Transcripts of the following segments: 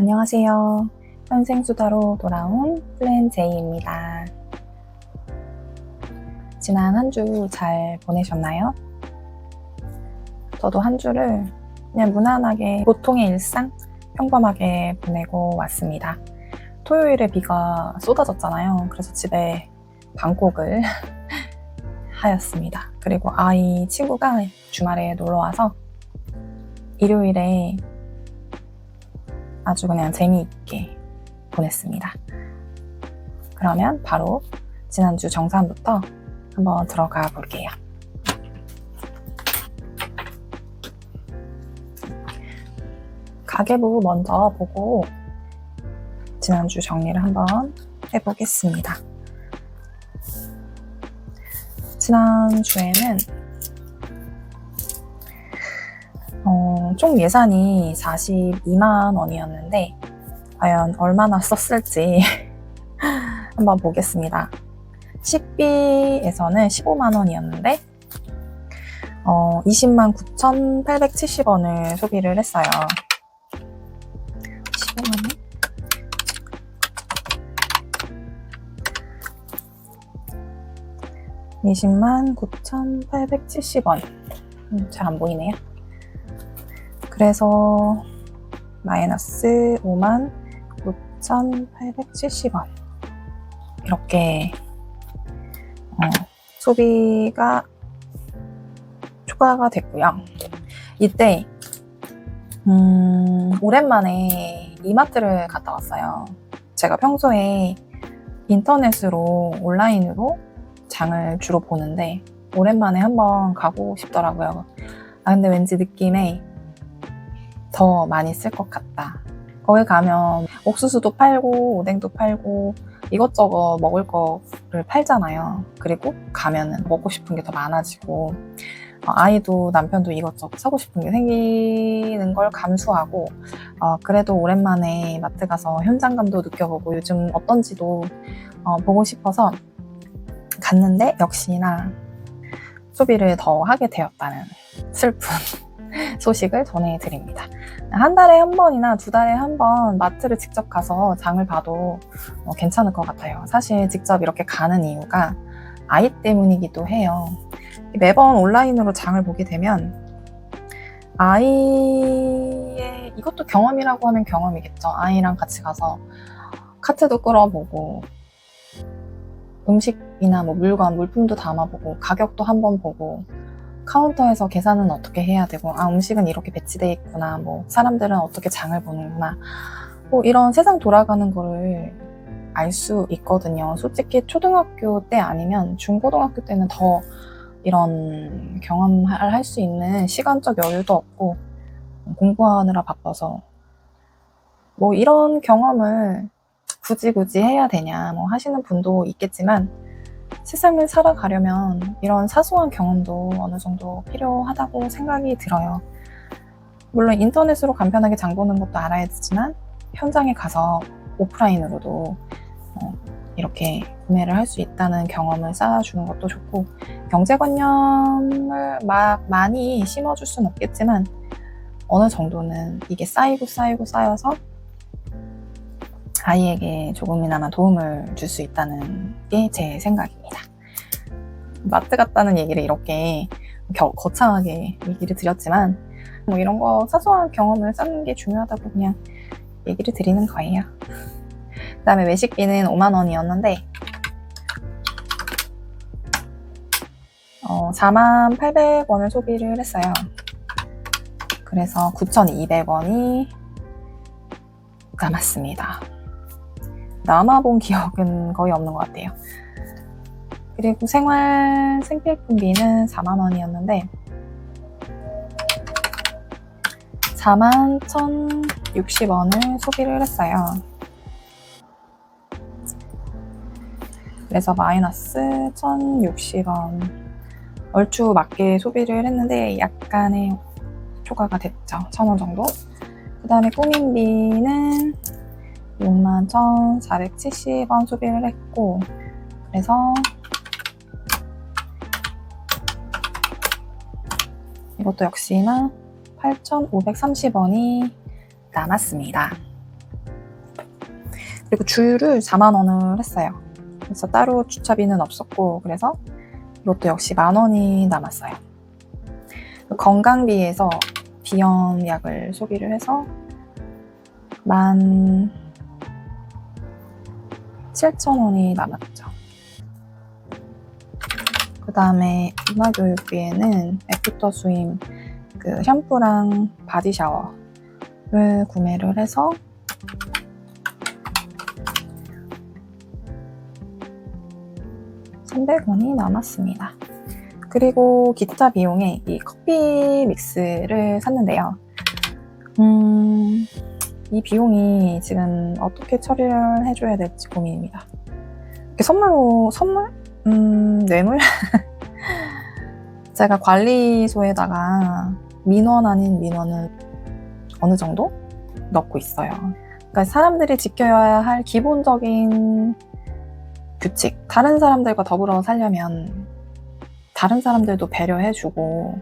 안녕하세요. 현생수다로 돌아온 플랜제이입니다. 지난 한 주 잘 보내셨나요? 저도 한 주를 그냥 무난하게 보통의 일상, 평범하게 보내고 왔습니다. 토요일에 비가 쏟아졌잖아요. 그래서 집에 방콕을 하였습니다. 그리고 아이 친구가 주말에 놀러와서 일요일에 아주 그냥 재미있게 보냈습니다. 그러면 바로 지난주 정산부터 한번 들어가 볼게요. 가계부 먼저 보고 지난주 정리를 한번 해보겠습니다. 지난주에는 총 예산이 42만 원이었는데 과연 얼마나 썼을지 한번 보겠습니다. 식비에서는 15만 원이었는데 20만 9,870원을 소비를 했어요. 15만 원? 20만 9,870원. 잘 안 보이네요. 그래서 마이너스 5만 9,870원 이렇게 소비가 초과가 됐고요. 이때 오랜만에 이마트를 갔다 왔어요. 제가 평소에 인터넷으로 온라인으로 장을 주로 보는데 오랜만에 한번 가고 싶더라고요. 근데 왠지 느낌에 더 많이 쓸 것 같다. 거기 가면 옥수수도 팔고 오뎅도 팔고 이것저것 먹을 거를 팔잖아요. 그리고 가면은 먹고 싶은 게 더 많아지고 아이도 남편도 이것저것 사고 싶은 게 생기는 걸 감수하고 그래도 오랜만에 마트 가서 현장감도 느껴보고 요즘 어떤지도 보고 싶어서 갔는데 역시나 소비를 더 하게 되었다는 슬픈 소식을 전해드립니다. 한 달에 한 번이나 두 달에 한 번 마트를 직접 가서 장을 봐도 괜찮을 것 같아요. 사실 직접 이렇게 가는 이유가 아이 때문이기도 해요. 매번 온라인으로 장을 보게 되면 아이의 이것도 경험이라고 하면 경험이겠죠. 아이랑 같이 가서 카트도 끌어보고 음식이나 물건, 물품도 담아보고 가격도 한번 보고 카운터에서 계산은 어떻게 해야 되고 음식은 이렇게 배치되어 있구나, 사람들은 어떻게 장을 보는구나, 이런 세상 돌아가는 거를 알 수 있거든요. 솔직히 초등학교 때 아니면 중고등학교 때는 더 이런 경험을 할 수 있는 시간적 여유도 없고 공부하느라 바빠서 이런 경험을 굳이 해야 되냐 하시는 분도 있겠지만 세상을 살아가려면 이런 사소한 경험도 어느 정도 필요하다고 생각이 들어요. 물론 인터넷으로 간편하게 장 보는 것도 알아야 되지만 현장에 가서 오프라인으로도 이렇게 구매를 할 수 있다는 경험을 쌓아주는 것도 좋고 경제관념을 막 많이 심어줄 수는 없겠지만 어느 정도는 이게 쌓여서 아이에게 조금이나마 도움을 줄 수 있다는 게 제 생각입니다. 마트 갔다는 얘기를 이렇게 거창하게 얘기를 드렸지만 이런 거 사소한 경험을 쌓는 게 중요하다고 그냥 얘기를 드리는 거예요. 그 다음에 외식비는 5만 원이었는데 4만 800원을 소비를 했어요. 그래서 9,200원이 남았습니다. 남아본 기억은 거의 없는 것 같아요. 그리고 생필품비는 4만 원이었는데 4만 1,060원을 소비를 했어요. 그래서 마이너스 1,060원 얼추 맞게 소비를 했는데 약간의 초과가 됐죠. 1,000원 정도. 그 다음에 꾸민비는 61,470원 소비를 했고 그래서 이것도 역시나 8,530원이 남았습니다. 그리고 주유를 4만 원을 했어요. 그래서 따로 주차비는 없었고, 그래서 이것도 역시 10,000원이 남았어요. 건강비에서 비염약을 소비를 해서 17,000원이 남았죠. 그 다음에 문화교육비에는 애프터 스임 그 샴푸랑 바디 샤워를 구매를 해서 300원이 남았습니다. 그리고 기타 비용에 이 커피 믹스를 샀는데요. 이 비용이 지금 어떻게 처리를 해줘야 될지 고민입니다. 이렇게 선물? 뇌물? 제가 관리소에다가 민원 아닌 민원을 어느 정도 넣고 있어요. 그러니까 사람들이 지켜야 할 기본적인 규칙, 다른 사람들과 더불어 살려면 다른 사람들도 배려해주고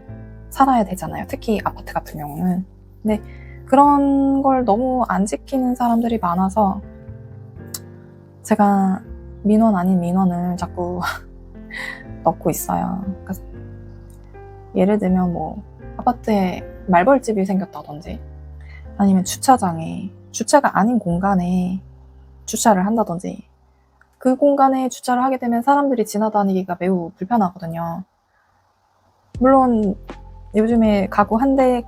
살아야 되잖아요. 특히 아파트 같은 경우는. 근데 그런 걸 너무 안 지키는 사람들이 많아서 제가 민원 아닌 민원을 자꾸 넣고 있어요. 그러니까 예를 들면 뭐 아파트에 말벌집이 생겼다든지 아니면 주차장에 주차가 아닌 공간에 주차를 한다든지 그 공간에 주차를 하게 되면 사람들이 지나다니기가 매우 불편하거든요. 물론 요즘에 가구당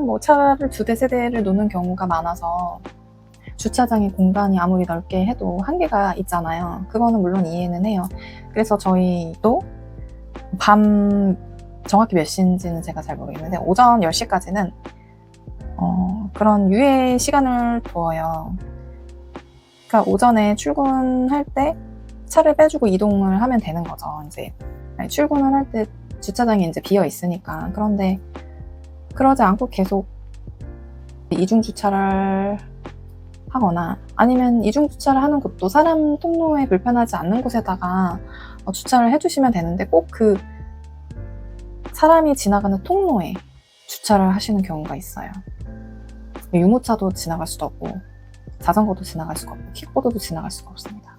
뭐 차를 2대, 3대를 놓는 경우가 많아서 주차장의 공간이 아무리 넓게 해도 한계가 있잖아요. 그거는 물론 이해는 해요. 그래서 저희도 밤 정확히 몇 시인지는 제가 잘 모르겠는데 오전 10시까지는 그런 유예 시간을 두어요. 그러니까 오전에 출근할 때 차를 빼주고 이동을 하면 되는 거죠. 이제 출근을 할 때 주차장이 이제 비어 있으니까. 그런데 그러지 않고 계속 이중 주차를 하거나 아니면 이중 주차를 하는 곳도 사람 통로에 불편하지 않는 곳에다가 주차를 해주시면 되는데 꼭 그 사람이 지나가는 통로에 주차를 하시는 경우가 있어요. 유모차도 지나갈 수도 없고 자전거도 지나갈 수가 없고 킥보드도 지나갈 수가 없습니다.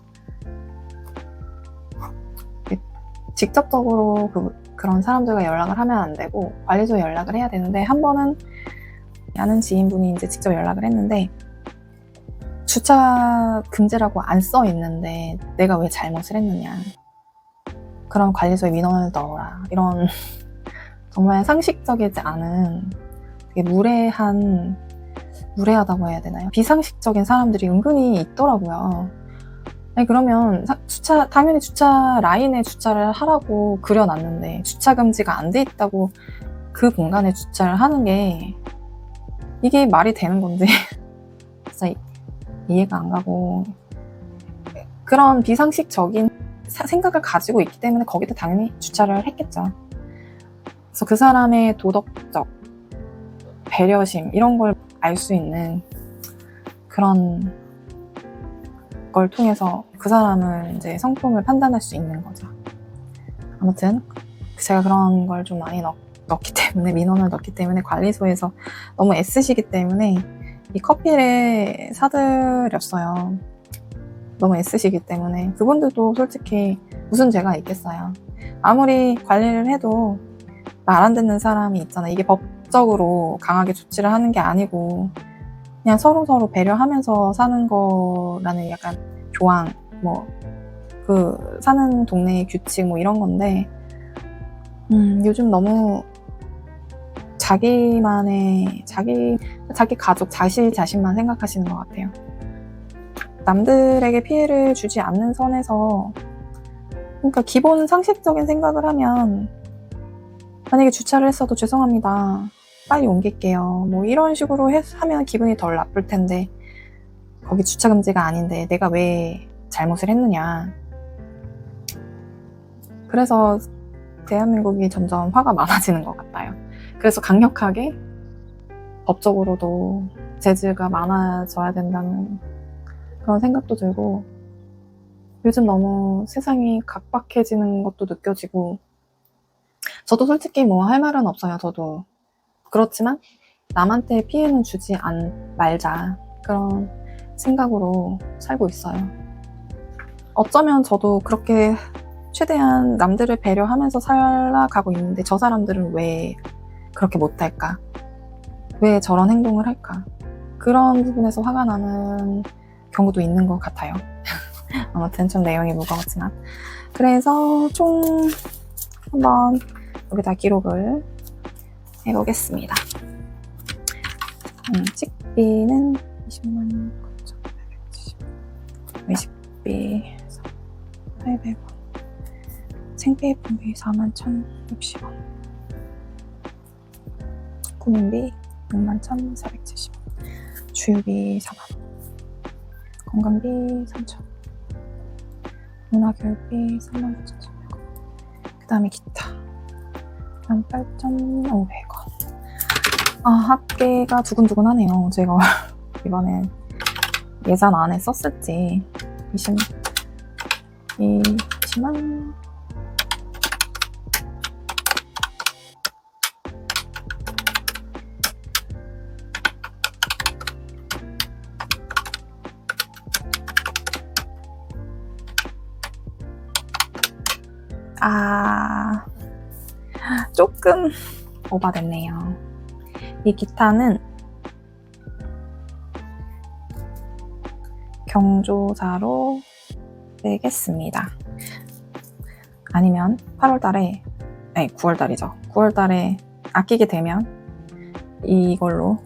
직접적으로 그런 사람들과 연락을 하면 안 되고 관리소에 연락을 해야 되는데 한 번은 아는 지인분이 이제 직접 연락을 했는데 주차 금지라고 안 써 있는데 내가 왜 잘못을 했느냐, 그럼 관리소에 민원을 넣어라, 이런 정말 상식적이지 않은 되게 무례하다고 해야 되나요? 비상식적인 사람들이 은근히 있더라고요. 아니, 그러면 당연히 주차 라인에 주차를 하라고 그려놨는데 주차 금지가 안 돼 있다고 그 공간에 주차를 하는 게 이게 말이 되는 건지 진짜 이해가 안 가고, 그런 비상식적인 생각을 가지고 있기 때문에 거기다 당연히 주차를 했겠죠. 그래서 그 사람의 도덕적 배려심 이런 걸 알 수 있는 그런 걸 통해서 그 사람을 이제 성품을 판단할 수 있는 거죠. 아무튼 제가 그런 걸 좀 많이 넣기 때문에, 민원을 넣기 때문에 관리소에서 너무 애쓰시기 때문에 이 커피를 사드렸어요. 너무 애쓰시기 때문에. 그분들도 솔직히 무슨 죄가 있겠어요. 아무리 관리를 해도 말 안 듣는 사람이 있잖아요. 이게 법적으로 강하게 조치를 하는 게 아니고 그냥 서로 배려하면서 사는 거라는 약간 조항, 뭐 사는 동네의 규칙 뭐 이런 건데 요즘 너무 자기 가족, 자신만 생각하시는 것 같아요. 남들에게 피해를 주지 않는 선에서, 그러니까 기본 상식적인 생각을 하면 만약에 주차를 했어도 죄송합니다, 빨리 옮길게요, 뭐 이런 식으로 하면 기분이 덜 나쁠 텐데 거기 주차 금지가 아닌데 내가 왜 잘못을 했느냐. 그래서 대한민국이 점점 화가 많아지는 것 같아요. 그래서 강력하게 법적으로도 제재가 많아져야 된다는 그런 생각도 들고, 요즘 너무 세상이 각박해지는 것도 느껴지고, 저도 솔직히 뭐 할 말은 없어요. 저도 그렇지만 남한테 피해는 주지 말자, 그런 생각으로 살고 있어요. 어쩌면 저도 그렇게 최대한 남들을 배려하면서 살아가고 있는데 저 사람들은 왜 그렇게 못할까? 왜 저런 행동을 할까? 그런 부분에서 화가 나는 경우도 있는 것 같아요. 아무튼 좀 내용이 무거웠지만. 그래서 총 한번 여기다 기록을 해보겠습니다. 식비는 20만 9,870, 외식비 800원, 생필품비 41,060원, 구민비 61,470원, 주유비 4만원, 건강비 3,000원, 문화교육비 39,700원, 그 다음에 기타 18,500원. 합계가 두근두근하네요. 제가 이번엔 예산 안에 썼을지 20만 조금 오버됐네요. 이 기타는 경조사로 내겠습니다. 아니면 8월달에, 아니 9월달이죠. 9월달에 아끼게 되면 이걸로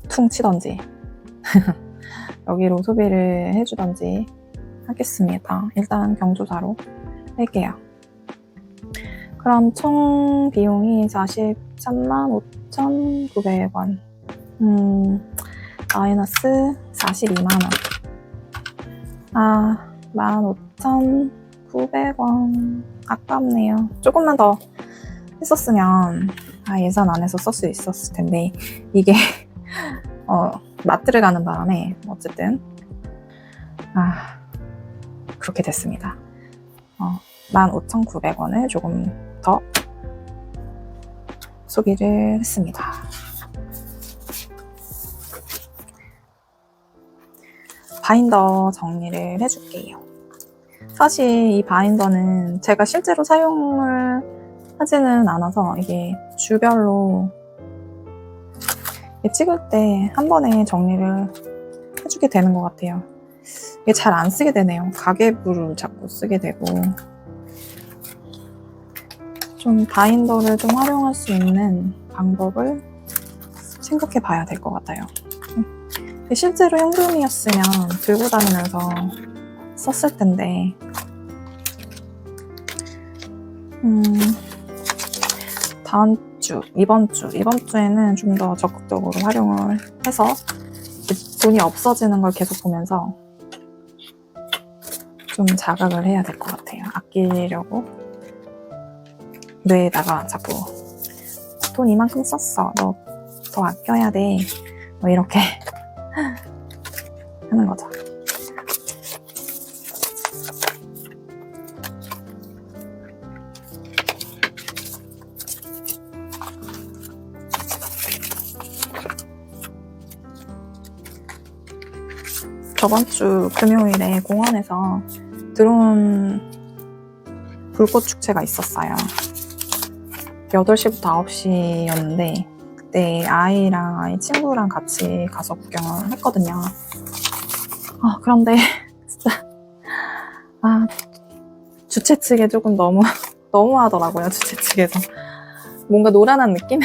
퉁 치던지 여기로 소비를 해주던지 하겠습니다. 일단 경조사로 낼게요. 그럼 총 비용이 43만 5,900원, 마이너스 42만원. 15,900원. 아깝네요. 조금만 더 했었으면 예산 안에서 쓸 수 있었을 텐데, 이게 마트를 가는 바람에 어쨌든 그렇게 됐습니다. 15,900원을 조금 더 소비를 했습니다. 바인더 정리를 해줄게요. 사실 이 바인더는 제가 실제로 사용을 하지는 않아서 이게 주별로 찍을 때 한 번에 정리를 해주게 되는 것 같아요. 이게 잘 안 쓰게 되네요. 가계부를 자꾸 쓰게 되고. 좀 바인더를 좀 활용할 수 있는 방법을 생각해 봐야 될 것 같아요. 실제로 현금이었으면 들고 다니면서 썼을 텐데, 이번 주에는 좀 더 적극적으로 활용을 해서 돈이 없어지는 걸 계속 보면서 좀 자각을 해야 될 것 같아요. 아끼려고 뇌에다가 자꾸 돈 이만큼 썼어, 너 더 아껴야 돼, 뭐 이렇게 하는 거죠. 저번 주 금요일에 공원에서 드론 불꽃 축제가 있었어요. 8시부터 9시였는데 그때 아이랑 아이 친구랑 같이 가서 구경을 했거든요. 그런데 진짜 주최 측에 조금 너무하더라고요. 주최 측에서 뭔가 노란한 느낌?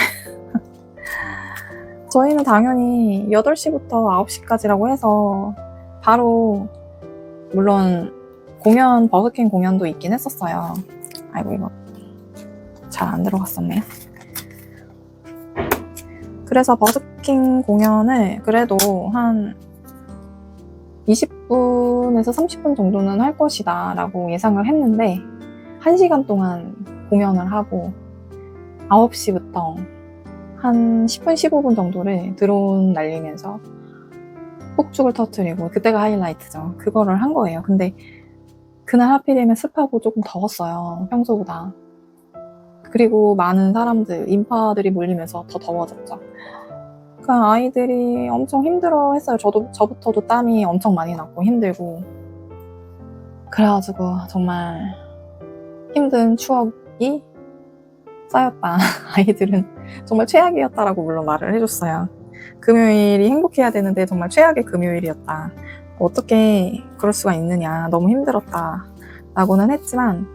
저희는 당연히 8시부터 9시까지라고 해서 바로, 물론 버스킹 공연도 있긴 했었어요. 아이고, 이거 잘 안 들어갔었네요. 그래서 버스킹 공연을 그래도 한 20분에서 30분 정도는 할 것이다 라고 예상을 했는데 1시간 동안 공연을 하고 9시부터 한 10분, 15분 정도를 드론 날리면서 폭죽을 터뜨리고, 그때가 하이라이트죠. 그거를 한 거예요. 근데 그날 하필이면 습하고 조금 더웠어요. 평소보다. 그리고 많은 사람들, 인파들이 몰리면서 더 더워졌죠. 그 아이들이 엄청 힘들어 했어요. 저부터도 땀이 엄청 많이 났고 힘들고. 그래가지고 정말 힘든 추억이 쌓였다. 아이들은 정말 최악이었다라고 물론 말을 해줬어요. 금요일이 행복해야 되는데 정말 최악의 금요일이었다. 어떻게 그럴 수가 있느냐. 너무 힘들었다. 라고는 했지만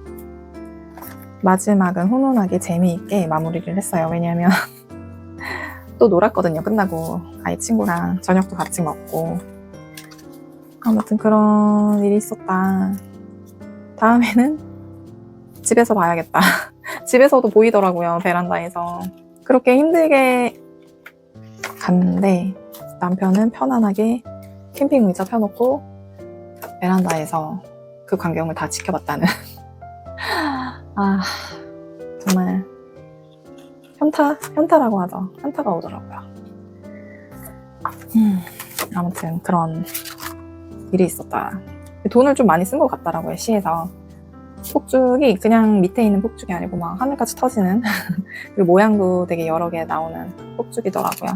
마지막은 훈훈하게 재미있게 마무리를 했어요. 왜냐하면 또 놀았거든요. 끝나고 아이 친구랑 저녁도 같이 먹고. 아무튼 그런 일이 있었다. 다음에는 집에서 봐야겠다. 집에서도 보이더라고요. 베란다에서. 그렇게 힘들게 갔는데 남편은 편안하게 캠핑 의자 펴놓고 베란다에서 그 광경을 다 지켜봤다는. 아, 정말 현타라고 하죠. 현타가 오더라고요. 아무튼 그런 일이 있었다. 돈을 좀 많이 쓴 것 같더라고요. 시에서. 폭죽이 그냥 밑에 있는 폭죽이 아니고 막 하늘까지 터지는 그리고 모양도 되게 여러 개 나오는 폭죽이더라고요.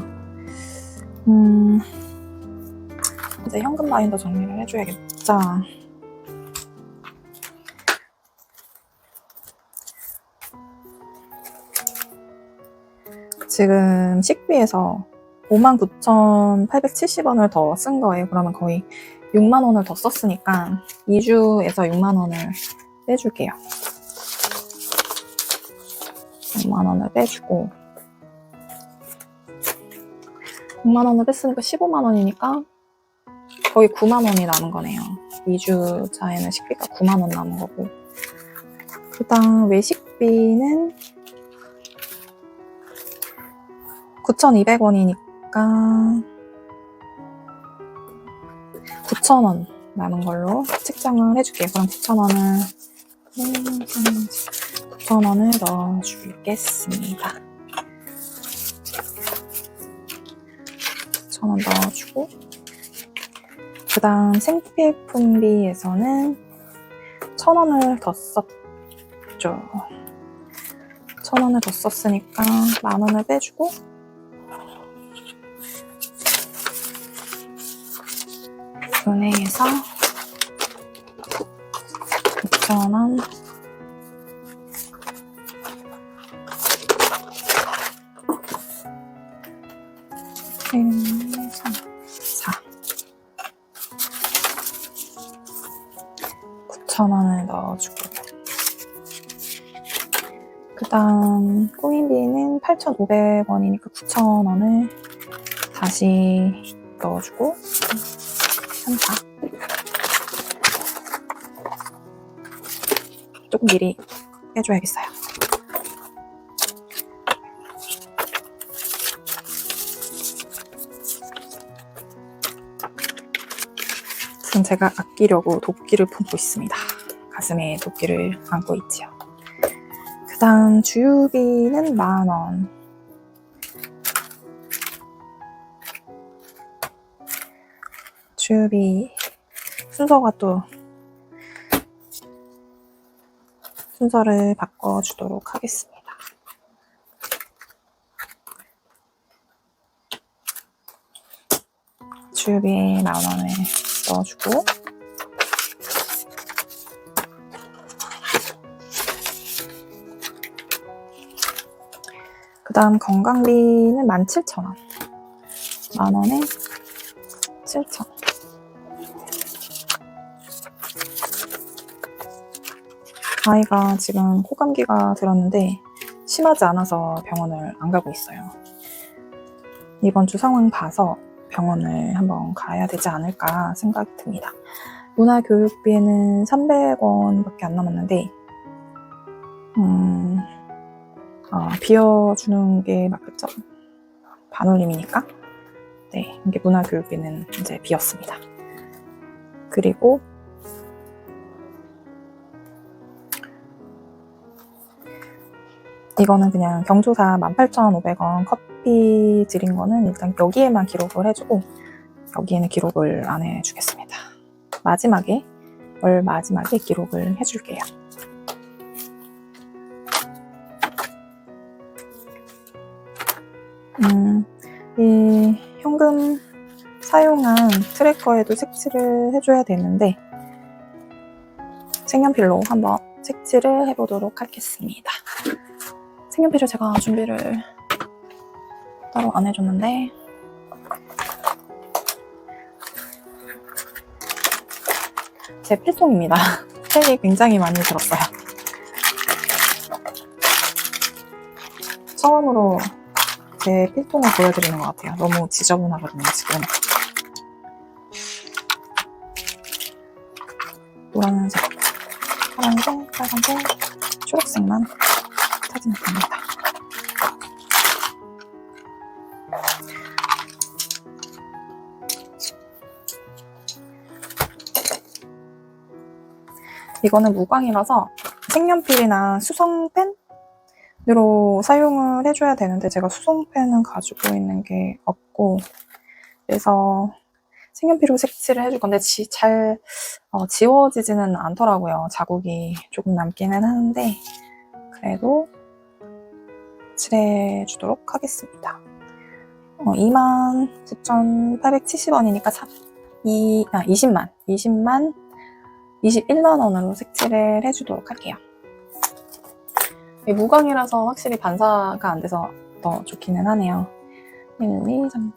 이제 현금 바인더 정리를 해줘야겠죠. 지금 식비에서 59,870원을 더 쓴 거예요. 그러면 거의 6만 원을 더 썼으니까 2주에서 6만 원을 빼줄게요. 6만 원을 빼주고 6만 원을 뺐으니까 15만 원이니까 거의 9만 원이 남은 거네요. 2주 차에는 식비가 9만 원 남은 거고, 그 다음 외식비는 9,200원이니까 9,000원 남은 걸로 책정을 해줄게요. 그럼 9,000원을 넣어주겠습니다. 9,000원 넣어주고, 그 다음 생필품비에서는 1,000원을 더 썼죠. 1,000원을 더 썼으니까 만원을 빼주고, 은행에서 6,000원, 자, 9,000원을 넣어주고요. 그 다음 코인비는 8,500원이니까 9,000원을 다시 넣어주고, 현타. 조금 미리 빼줘야겠어요. 지금 제가 아끼려고 도끼를 품고 있습니다. 가슴에 도끼를 안고 있지요. 그 다음 주유비는 10,000원. 주유비 순서가 또 순서를 바꿔주도록 하겠습니다. 주유비에 10,000원을 넣어주고, 그 다음 건강비는 17,000원. 10,000원에 7,000원. 아이가 지금 코감기가 들었는데 심하지 않아서 병원을 안 가고 있어요. 이번 주 상황 봐서 병원을 한번 가야 되지 않을까 생각이 듭니다. 문화교육비에는 300원밖에 안 남았는데 비워주는 게 맞겠죠? 반올림이니까. 네, 이게 문화교육비는 이제 비었습니다. 그리고 이거는 그냥 경조사 18,500원 커피 드린 거는 일단 여기에만 기록을 해주고 여기에는 기록을 안 해주겠습니다. 마지막에, 월 마지막에 기록을 해줄게요. 이 현금 사용한 트래커에도 색칠을 해줘야 되는데 색연필로 한번 색칠을 해보도록 하겠습니다. 색연필을 제가 준비를 따로 안 해줬는데 제 필통입니다. 색이 굉장히 많이 들었어요. 처음으로 제 필통을 보여드리는 것 같아요. 너무 지저분하거든요, 지금. 노란색, 파란색, 빨간색, 초록색만 찾으면 됩니다. 이거는 무광이라서 색연필이나 수성펜으로 사용을 해줘야 되는데 제가 수성펜은 가지고 있는 게 없고 그래서 색연필로 색칠을 해줄 건데 잘 지워지지는 않더라고요. 자국이 조금 남기는 하는데 그래도 칠해주도록 하겠습니다. 29,870원이니까 21만 원으로 색칠을 해주도록 할게요. 무광이라서 확실히 반사가 안 돼서 더 좋기는 하네요. 1, 2, 3,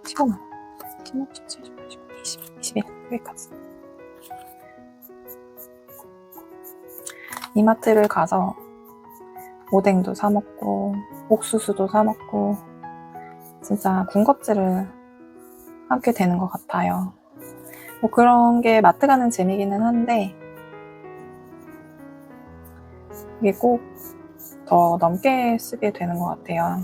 15만 원, 16, 17, 18, 19, 20, 21, 여기까지. 이마트를 가서 오뎅도 사 먹고 옥수수도 사 먹고 진짜 군것질을 하게 되는 것 같아요. 뭐 그런 게 마트 가는 재미기는 한데 이게 꼭 더 넘게 쓰게 되는 것 같아요.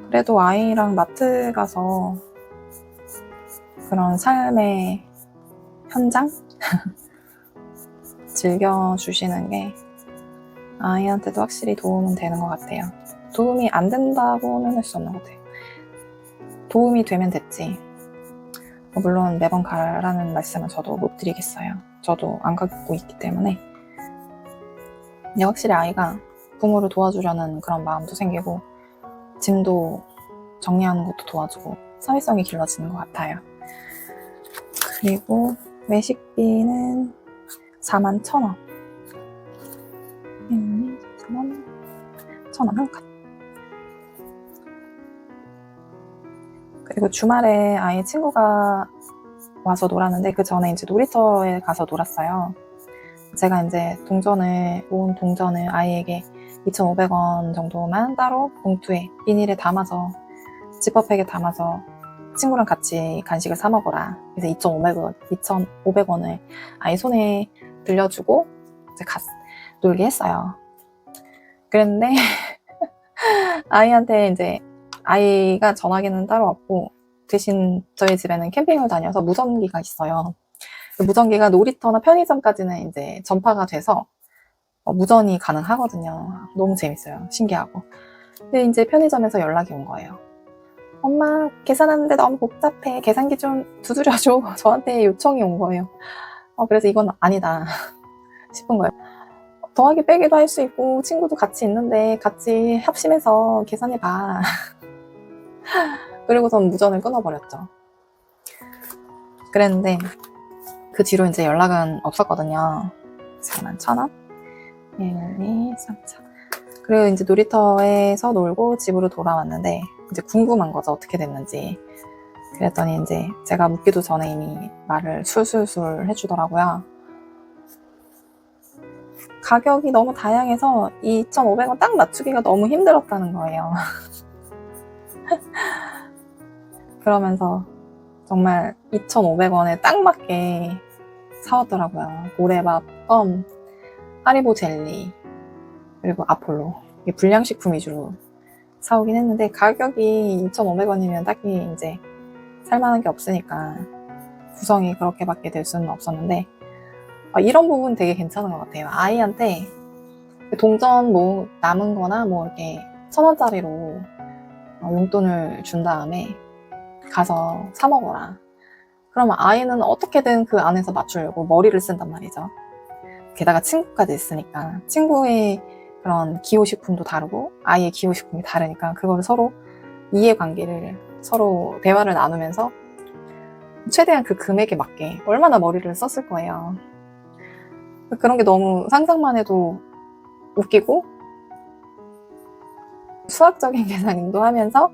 그래도 아이랑 마트 가서 그런 삶의 현장? 즐겨주시는 게 아이한테도 확실히 도움은 되는 것 같아요. 도움이 안 된다고는 할 수 없는 것 같아요. 도움이 되면 됐지. 물론 매번 가라는 말씀은 저도 못 드리겠어요. 저도 안 가고 있기 때문에. 근데 확실히 아이가 부모를 도와주려는 그런 마음도 생기고 짐도 정리하는 것도 도와주고 사회성이 길러지는 것 같아요. 그리고 외식비는 41,000원. 41,000원 한 칸. 그리고 주말에 아이 친구가 와서 놀았는데 그 전에 이제 놀이터에 가서 놀았어요. 제가 이제 모은 동전을 아이에게 2,500원 정도만 따로 봉투에 비닐에 담아서 지퍼백에 담아서 친구랑 같이 간식을 사 먹어라. 그래서 2,500원을 아이 손에 들려주고 이제 놀게 했어요. 그랬는데 아이한테 이제 아이가 전화기는 따로 없고 대신 저희 집에는 캠핑을 다녀서 무전기가 있어요. 그 무전기가 놀이터나 편의점까지는 이제 전파가 돼서 무전이 가능하거든요. 너무 재밌어요. 신기하고. 근데 이제 편의점에서 연락이 온 거예요. 엄마, 계산하는데 너무 복잡해. 계산기 좀 두드려줘. 저한테 요청이 온 거예요. 그래서 이건 아니다 싶은 거예요. 더하기 빼기도 할 수 있고 친구도 같이 있는데 같이 합심해서 계산해봐. 그리고선 무전을 끊어버렸죠. 그랬는데 그 뒤로 이제 연락은 없었거든요. 41,000원? 1, 2, 3, 4. 그리고 이제 놀이터에서 놀고 집으로 돌아왔는데 이제 궁금한 거죠. 어떻게 됐는지. 그랬더니 이제 제가 묻기도 전에 이미 말을 술술술 해주더라고요. 가격이 너무 다양해서 2,500원 딱 맞추기가 너무 힘들었다는 거예요. 그러면서 정말 2,500원에 딱 맞게 사왔더라고요. 고래밥, 껌, 하리보 젤리, 그리고 아폴로. 이게 불량식품 위주로 사오긴 했는데 가격이 2,500원이면 딱히 이제 살만한 게 없으니까 구성이 그렇게밖에 될 수는 없었는데 이런 부분 되게 괜찮은 것 같아요. 아이한테 동전 뭐 남은 거나 뭐 이렇게 1,000원짜리로 용돈을 준 다음에 가서 사 먹어라. 그러면 아이는 어떻게든 그 안에서 맞추려고 머리를 쓴단 말이죠. 게다가 친구까지 있으니까 친구의 그런 기호식품도 다르고 아이의 기호식품이 다르니까 그걸 서로 이해관계를 서로 대화를 나누면서 최대한 그 금액에 맞게 얼마나 머리를 썼을 거예요. 그런 게 너무 상상만 해도 웃기고 수학적인 계산도 하면서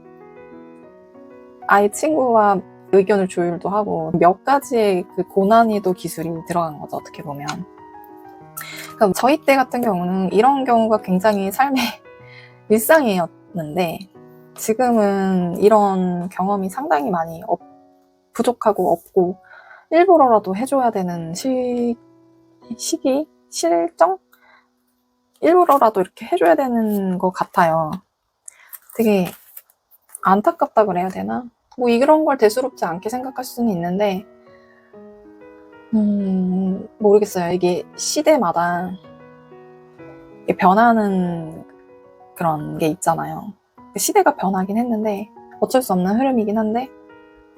아이 친구와 의견을 조율도 하고 몇 가지의 그 고난이도 기술이 들어간 거죠, 어떻게 보면. 그럼 저희 때 같은 경우는 이런 경우가 굉장히 삶의 일상이었는데 지금은 이런 경험이 상당히 많이 부족하고 없고 일부러라도 해줘야 되는 시기? 실정? 일부러라도 이렇게 해줘야 되는 것 같아요. 되게 안타깝다 그래야 되나? 뭐 이런 걸 대수롭지 않게 생각할 수는 있는데 모르겠어요. 이게 시대마다 변하는 그런 게 있잖아요. 시대가 변하긴 했는데 어쩔 수 없는 흐름이긴 한데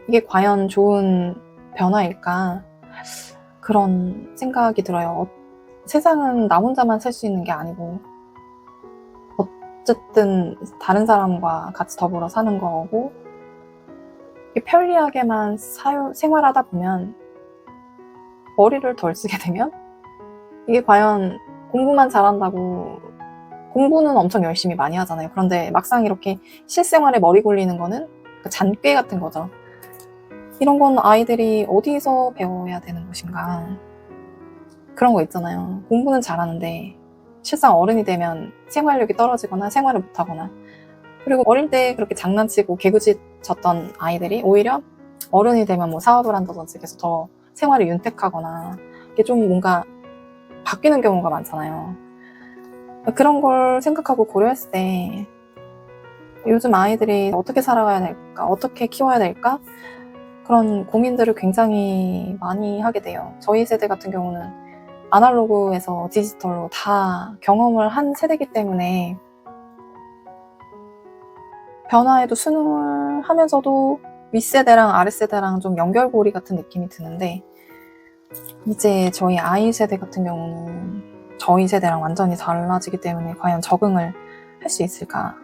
이게 과연 좋은 변화일까? 그런 생각이 들어요. 세상은 나 혼자만 살 수 있는 게 아니고 어쨌든 다른 사람과 같이 더불어 사는 거고 편리하게만 생활하다 보면 머리를 덜 쓰게 되면 이게 과연 공부만 잘한다고 공부는 엄청 열심히 많이 하잖아요. 그런데 막상 이렇게 실생활에 머리 굴리는 거는 잔꾀 같은 거죠. 이런 건 아이들이 어디서 배워야 되는 것인가. 그런 거 있잖아요. 공부는 잘하는데 실상 어른이 되면 생활력이 떨어지거나 생활을 못하거나 그리고 어릴 때 그렇게 장난치고 개구짖었던 아이들이 오히려 어른이 되면 뭐 사업을 한다든지 그래서 더 생활이 윤택하거나 이게 좀 뭔가 바뀌는 경우가 많잖아요. 그런 걸 생각하고 고려했을 때 요즘 아이들이 어떻게 살아가야 될까, 어떻게 키워야 될까 그런 고민들을 굉장히 많이 하게 돼요. 저희 세대 같은 경우는 아날로그에서 디지털로 다 경험을 한 세대이기 때문에 변화에도 순응을 하면서도 윗세대랑 아랫세대랑 좀 연결고리 같은 느낌이 드는데 이제 저희 아이 세대 같은 경우는 저희 세대랑 완전히 달라지기 때문에 과연 적응을 할 수 있을까?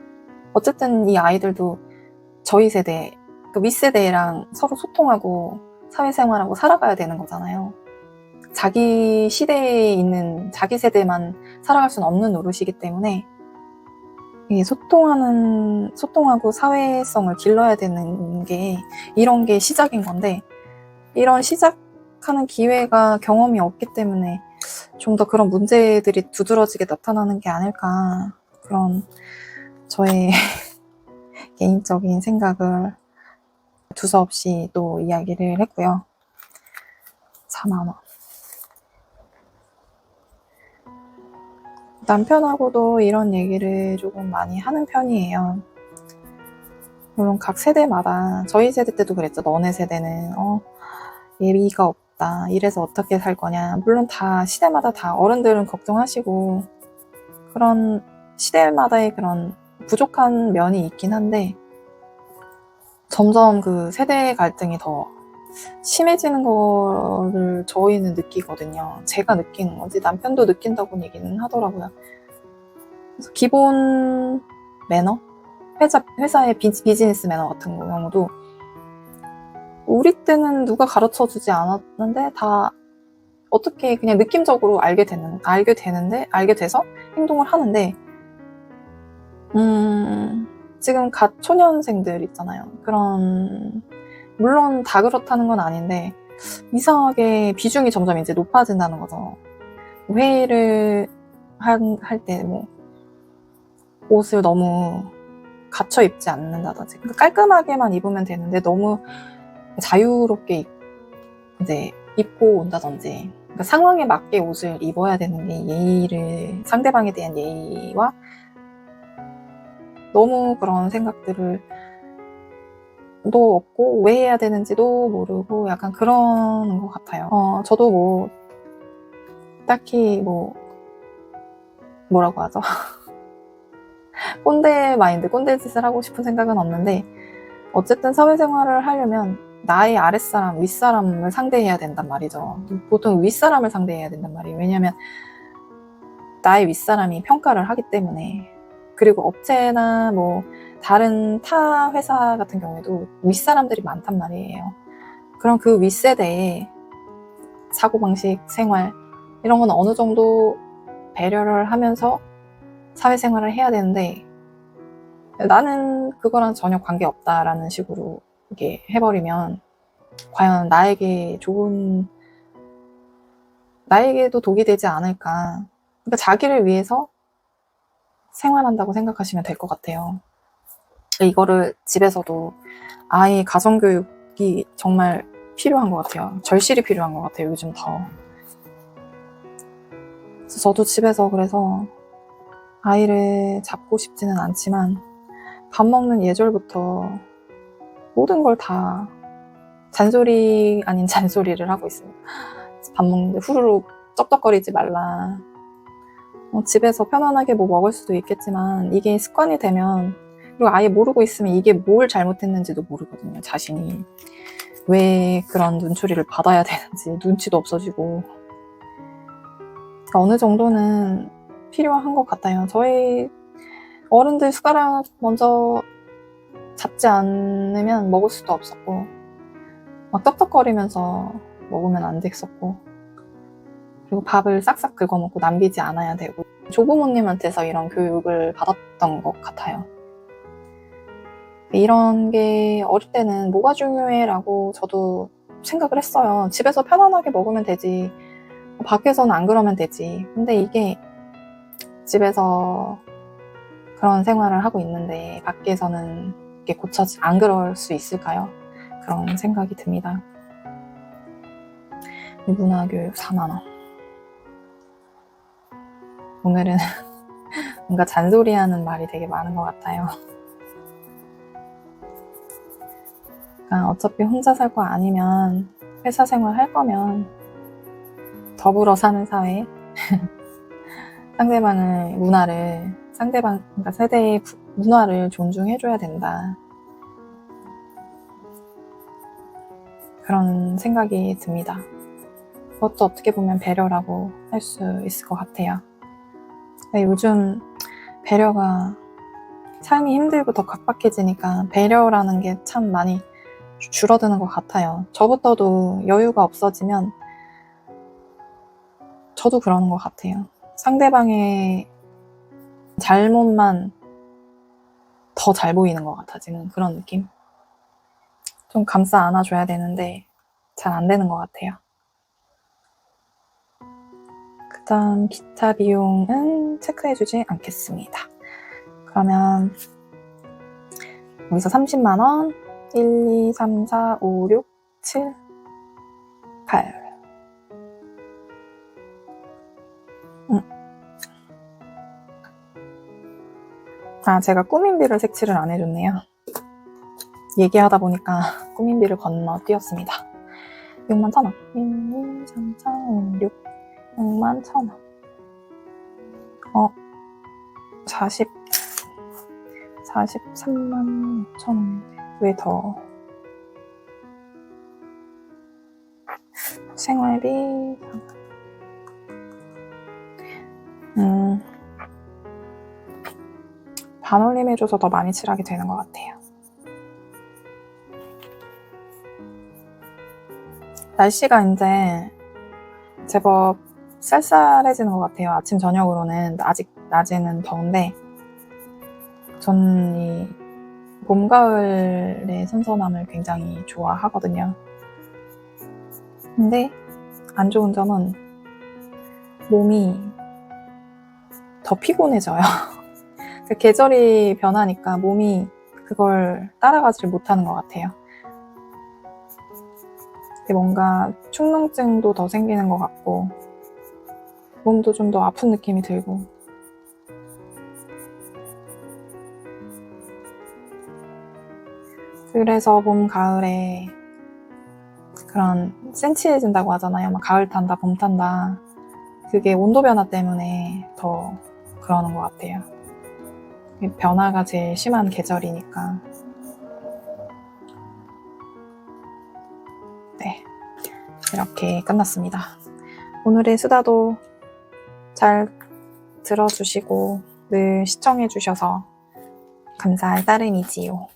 어쨌든 이 아이들도 저희 세대, 그 윗세대랑 서로 소통하고 사회생활하고 살아가야 되는 거잖아요. 자기 시대에 있는 자기 세대만 살아갈 수는 없는 노릇이기 때문에 소통하고 사회성을 길러야 되는 게 이런 게 시작인 건데 이런 시작하는 기회가 경험이 없기 때문에 좀 더 그런 문제들이 두드러지게 나타나는 게 아닐까 그런 저의 개인적인 생각을 두서없이 또 이야기를 했고요. 4만원. 남편하고도 이런 얘기를 조금 많이 하는 편이에요. 물론 각 세대마다 저희 세대 때도 그랬죠. 너네 세대는 예비가 없다. 이래서 어떻게 살 거냐. 물론 다 시대마다 다 어른들은 걱정하시고 그런 시대마다의 그런 부족한 면이 있긴 한데 점점 그 세대 갈등이 더 심해지는 거를 저희는 느끼거든요. 제가 느끼는 거지 남편도 느낀다고 얘기는 하더라고요. 그래서 기본 매너? 회사의 비즈니스 매너 같은 경우도 우리 때는 누가 가르쳐주지 않았는데 다 어떻게 그냥 느낌적으로 알게 돼서 행동을 하는데 지금 갓 초년생들 있잖아요. 물론 다 그렇다는 건 아닌데 이상하게 비중이 점점 이제 높아진다는 거죠. 회의를 할 때 뭐 옷을 너무 갖춰 입지 않는다든지 깔끔하게만 입으면 되는데 너무 자유롭게 이제 입고 온다든지 상황에 맞게 옷을 입어야 되는 게 상대방에 대한 예의와 너무 그런 생각들을 도 없고 왜 해야 되는지도 모르고 약간 그런 것 같아요. 저도 뭐 딱히 뭐라고 하죠? 꼰대 짓을 하고 싶은 생각은 없는데 어쨌든 사회생활을 하려면 나의 아랫사람, 윗사람을 상대해야 된단 말이죠. 보통 윗사람을 상대해야 된단 말이에요. 왜냐면 나의 윗사람이 평가를 하기 때문에. 그리고 업체나 뭐 다른 타 회사 같은 경우에도 윗사람들이 많단 말이에요. 그럼 그 윗세대의 사고방식, 생활 이런 건 어느 정도 배려를 하면서 사회생활을 해야 되는데 나는 그거랑 전혀 관계없다라는 식으로 이렇게 해버리면 과연 나에게도 독이 되지 않을까. 그러니까 자기를 위해서 생활한다고 생각하시면 될 것 같아요. 이거를 집에서도 아이 가정교육이 정말 필요한 것 같아요. 절실히 필요한 것 같아요, 요즘 더. 그래서 저도 집에서 그래서 아이를 잡고 싶지는 않지만 밥 먹는 예절부터 모든 걸 다 잔소리 아닌 잔소리를 하고 있습니다. 밥 먹는데 후루룩 쩝쩝거리지 말라. 집에서 편안하게 뭐 먹을 수도 있겠지만 이게 습관이 되면, 그리고 아예 모르고 있으면 이게 뭘 잘못했는지도 모르거든요. 자신이 왜 그런 눈초리를 받아야 되는지 눈치도 없어지고. 그러니까 어느 정도는 필요한 것 같아요. 저희 어른들 숟가락 먼저 잡지 않으면 먹을 수도 없었고 막 떡떡거리면서 먹으면 안 됐었고, 그리고 밥을 싹싹 긁어먹고 남기지 않아야 되고, 조부모님한테서 이런 교육을 받았던 것 같아요. 이런 게 어릴 때는 뭐가 중요해 라고 저도 생각을 했어요. 집에서 편안하게 먹으면 되지, 밖에서는 안 그러면 되지. 근데 이게 집에서 그런 생활을 하고 있는데 밖에서는 이게 안 그럴 수 있을까요? 그런 생각이 듭니다. 문화교육 4만원. 오늘은 뭔가 잔소리하는 말이 되게 많은 것 같아요. 그러니까 어차피 혼자 살 거 아니면 회사 생활 할 거면 더불어 사는 사회, 그러니까 세대의 문화를 존중해줘야 된다. 그런 생각이 듭니다. 그것도 어떻게 보면 배려라고 할 수 있을 것 같아요. 요즘 배려가 삶이 힘들고 더 각박해지니까 배려라는 게 참 많이 줄어드는 것 같아요. 저부터도 여유가 없어지면 저도 그러는 것 같아요. 상대방의 잘못만 더 잘 보이는 것 같아지는 그런 느낌? 좀 감싸 안아줘야 되는데 잘 안 되는 것 같아요. 그 다음 기타 비용은 체크해주지 않겠습니다. 그러면 여기서 30만원, 1, 2, 3, 4, 5, 6, 7, 8. 제가 꾸민비를 색칠을 안 해줬네요. 얘기하다 보니까 꾸민비를 건너뛰었습니다. 61,000원. 1, 2, 3, 4, 5, 6. 61,000원. 43만 5천원인데 왜 더? 생활비 반올림해줘서 더 많이 칠하게 되는 것 같아요. 날씨가 이제 제법 쌀쌀해지는 것 같아요. 아침 저녁으로는. 아직 낮에는 더운데 저는 이 봄, 가을의 선선함을 굉장히 좋아하거든요. 근데 안 좋은 점은 몸이 더 피곤해져요. 계절이 변하니까 몸이 그걸 따라가지를 못하는 것 같아요. 뭔가 축농증도 더 생기는 것 같고 몸도 좀 더 아픈 느낌이 들고. 그래서 봄, 가을에 그런 센치해진다고 하잖아요. 막 가을 탄다, 봄 탄다. 그게 온도 변화 때문에 더 그러는 것 같아요. 변화가 제일 심한 계절이니까. 네, 이렇게 끝났습니다. 오늘의 수다도 잘 들어주시고 늘 시청해주셔서 감사할 따름이지요.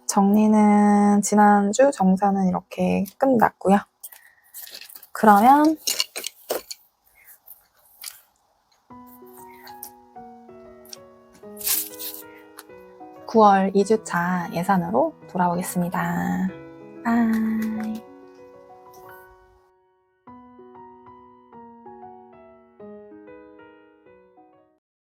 정리는 지난주 정산은 이렇게 끝났고요. 그러면 (9월) 2주차 예산으로 돌아오겠습니다. 바이.